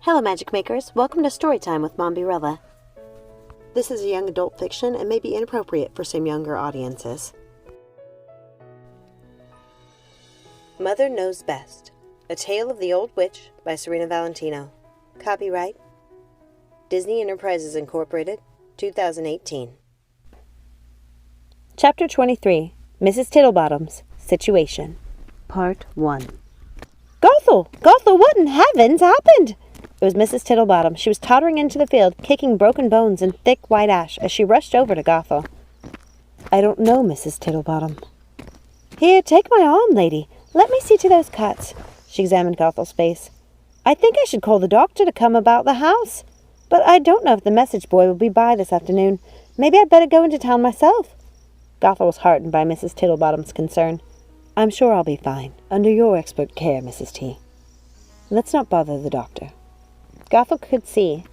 Hello Magic Makers, welcome to Storytime with Mombierella. This is a young adult fiction and may be inappropriate for some younger audiences. Mother Knows Best, A Tale of the Old Witch by Serena Valentino. Copyright Disney Enterprises Incorporated, 2018. Chapter 23, Mrs. Tittlebottom's Situation. Part 1. Gothel! What in heavens happened? It was Mrs. Tittlebottom. She was tottering into the field, kicking broken bones and thick white ash as she rushed over to Gothel. I don't know, Mrs. Tittlebottom. Here, take my arm, lady. Let me see to those cuts. She examined Gothel's face. I think I should call the doctor to come about the house. But I don't know if the message boy will be by this afternoon. Maybe I'd better go into town myself. Gothel was heartened by Mrs. Tittlebottom's concern. I'm sure I'll be fine, under your expert care, Mrs. T. Let's not bother the doctor. Gothel could see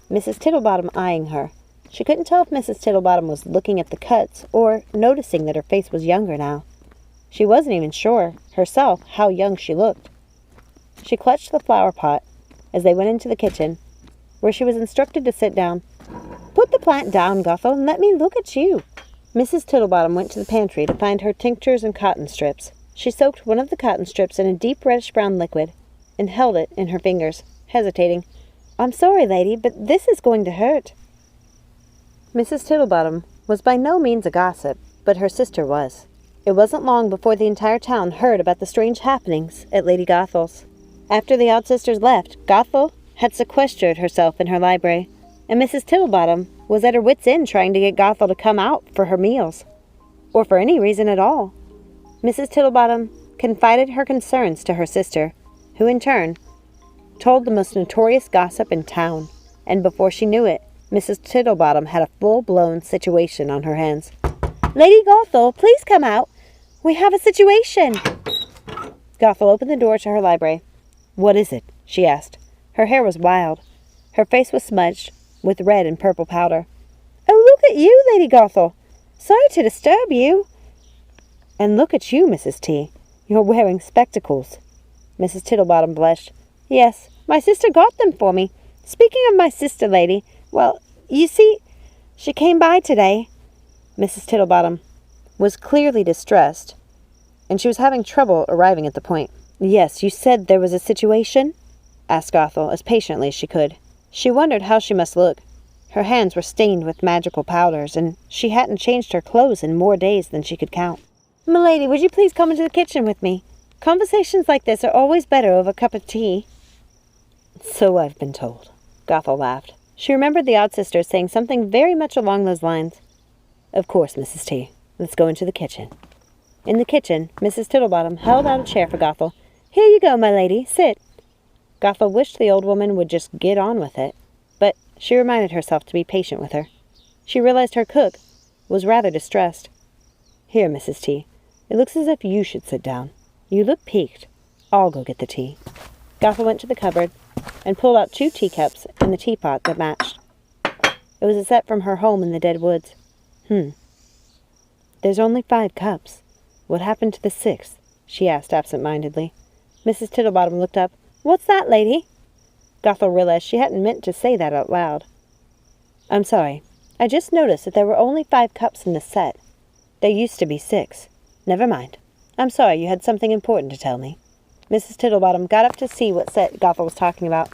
Mrs. Tittlebottom eyeing her. She couldn't tell if Mrs. Tittlebottom was looking at the cuts or noticing that her face was younger now. She wasn't even sure, herself, how young she looked. She clutched the flower pot as they went into the kitchen, where she was instructed to sit down. Put the plant down, Gothel, and let me look at you. Mrs. Tittlebottom went to the pantry to find her tinctures and cotton strips. She soaked one of the cotton strips in a deep reddish-brown liquid and held it in her fingers, hesitating. I'm sorry, lady, but this is going to hurt. Mrs. Tittlebottom was by no means a gossip, but her sister was. It wasn't long before the entire town heard about the strange happenings at Lady Gothel's. After the odd sisters left, Gothel had sequestered herself in her library, and Mrs. Tittlebottom was at her wits' end trying to get Gothel to come out for her meals, or for any reason at all. Mrs. Tittlebottom confided her concerns to her sister, who in turn told the most notorious gossip in town, and before she knew it, Mrs. Tittlebottom had a full-blown situation on her hands. Lady Gothel, please come out. We have a situation. Gothel opened the door to her library. What is it? She asked. Her hair was wild. Her face was smudged with red and purple powder. Oh, look at you, Lady Gothel. Sorry to disturb you. And look at you, Mrs. T. You're wearing spectacles. Mrs. Tittlebottom blushed. Yes, my sister got them for me. Speaking of my sister, lady, well, you see, she came by today. Mrs. Tittlebottom was clearly distressed, and she was having trouble arriving at the point. Yes, you said there was a situation? Asked Gothel as patiently as she could. She wondered how she must look. Her hands were stained with magical powders, and she hadn't changed her clothes in more days than she could count. Milady, would you please come into the kitchen with me? Conversations like this are always better over a cup of tea. So I've been told. Gothel laughed. She remembered the odd sisters saying something very much along those lines. Of course, Mrs. T. Let's go into the kitchen. In the kitchen, Mrs. Tittlebottom held out a chair for Gothel. Here you go, my lady. Sit. Gothel wished the old woman would just get on with it, but she reminded herself to be patient with her. She realized her cook was rather distressed. Here, Mrs. T. It looks as if you should sit down. You look peaked. I'll go get the tea. Gothel went to the cupboard and pulled out 2 teacups and the teapot that matched. It was a set from her home in the dead woods. There's only 5 cups. What happened to the 6th? She asked absent-mindedly. Mrs. Tittlebottom looked up. What's that, lady? Gothel realized she hadn't meant to say that out loud. I'm sorry. I just noticed that there were only 5 cups in the set. There used to be 6. Never mind. I'm sorry, you had something important to tell me. Mrs. Tittlebottom got up to see what set Gothel was talking about.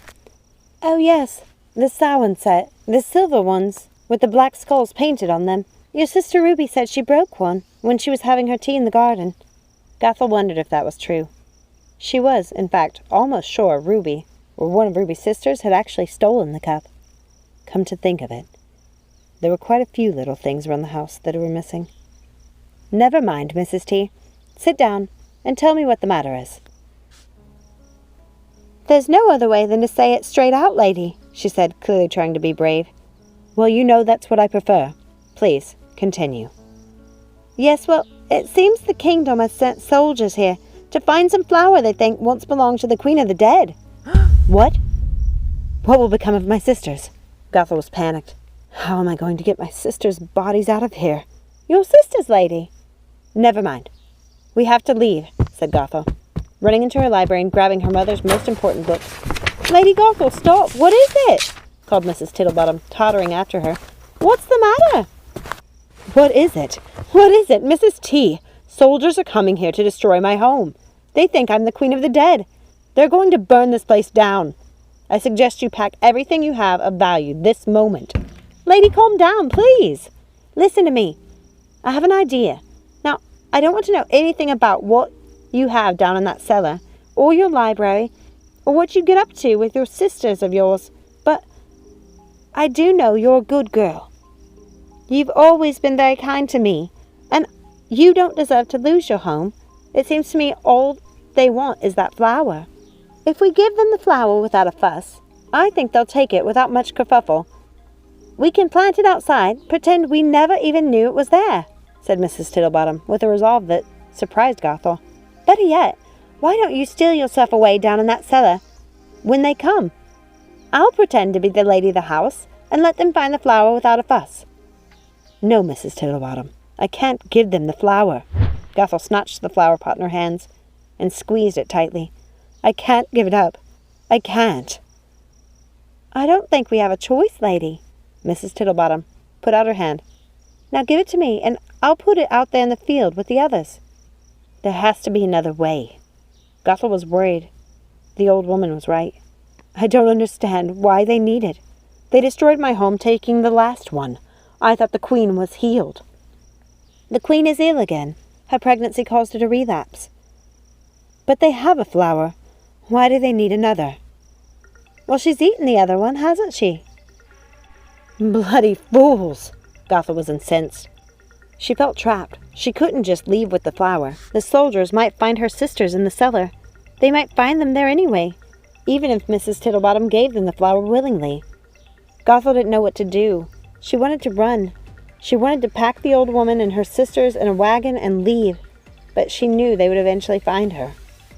Oh, yes, the Samhain set, the silver ones, with the black skulls painted on them. Your sister Ruby said she broke one when she was having her tea in the garden. Gothel wondered if that was true. She was, in fact, almost sure Ruby, or one of Ruby's sisters, had actually stolen the cup. Come to think of it, there were quite a few little things around the house that were missing. Never mind, Mrs. T. Sit down and tell me what the matter is. There's no other way than to say it straight out, lady, she said, clearly trying to be brave. Well, you know that's what I prefer. Please, continue. Yes, well, it seems the kingdom has sent soldiers here to find some flower they think once belonged to the Queen of the Dead. What? What will become of my sisters? Gothel was panicked. How am I going to get my sisters' bodies out of here? Your sisters, lady? Never mind. We have to leave, said Gothel, running into her library and grabbing her mother's most important books. Lady Gothel, stop! What is it? Called Mrs. Tittlebottom, tottering after her. What's the matter? What is it? What is it? Mrs. T, soldiers are coming here to destroy my home. They think I'm the Queen of the Dead. They're going to burn this place down. I suggest you pack everything you have of value this moment. Lady, calm down, please. Listen to me. I have an idea. Now, I don't want to know anything about what you have down in that cellar, or your library, or what you get up to with your sisters of yours, but I do know you're a good girl. You've always been very kind to me, and you don't deserve to lose your home. It seems to me all they want is that flower. If we give them the flower without a fuss, I think they'll take it without much kerfuffle. We can plant it outside, pretend we never even knew it was there, said Mrs. Tittlebottom, with a resolve that surprised Gothel. Better yet, why don't you steal yourself away down in that cellar when they come? I'll pretend to be the lady of the house and let them find the flower without a fuss. No, Mrs. Tittlebottom, I can't give them the flower. Gothel snatched the flower pot in her hands and squeezed it tightly. I can't give it up. I can't. I don't think we have a choice, lady. Mrs. Tittlebottom put out her hand. Now give it to me, and I'll put it out there in the field with the others. There has to be another way. Gothel was worried. The old woman was right. I don't understand why they need it. They destroyed my home, taking the last one. I thought the Queen was healed. The Queen is ill again. Her pregnancy caused her to relapse. But they have a flower. Why do they need another? Well, she's eaten the other one, hasn't she? Bloody fools! Gothel was incensed. She felt trapped. She couldn't just leave with the flower. The soldiers might find her sisters in the cellar. They might find them there anyway, even if Mrs. Tittlebottom gave them the flower willingly. Gothel didn't know what to do. She wanted to run. She wanted to pack the old woman and her sisters in a wagon and leave, but she knew they would eventually find her.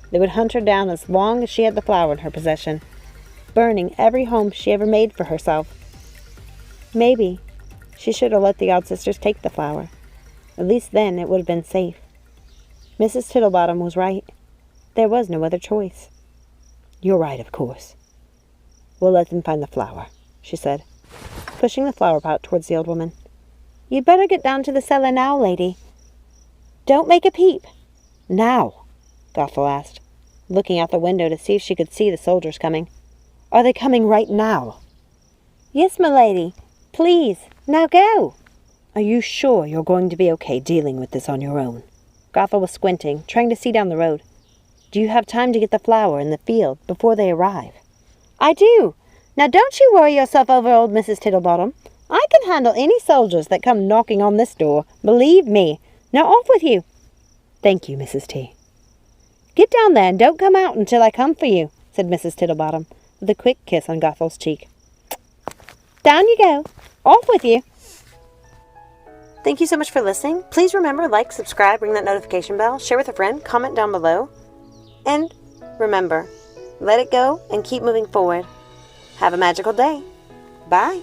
They would hunt her down as long as she had the flower in her possession, burning every home she ever made for herself. Maybe she should have let the odd sisters take the flower. At least then it would have been safe. Mrs. Tittlebottom was right. There was no other choice. You're right, of course. We'll let them find the flower, she said, pushing the flower pot towards the old woman. You'd better get down to the cellar now, lady. Don't make a peep. Now, Gothel asked, looking out the window to see if she could see the soldiers coming. Are they coming right now? Yes, my lady. Please, now go. Are you sure you're going to be okay dealing with this on your own? Gothel was squinting, trying to see down the road. Do you have time to get the flower in the field before they arrive? I do. Now don't you worry yourself over old Mrs. Tittlebottom. I can handle any soldiers that come knocking on this door. Believe me. Now off with you. Thank you, Mrs. T. Get down there and don't come out until I come for you, said Mrs. Tittlebottom, with a quick kiss on Gothel's cheek. Down you go. Off with you. Thank you so much for listening. Please remember, like, subscribe, ring that notification bell, share with a friend, comment down below. And remember, let it go and keep moving forward. Have a magical day. Bye.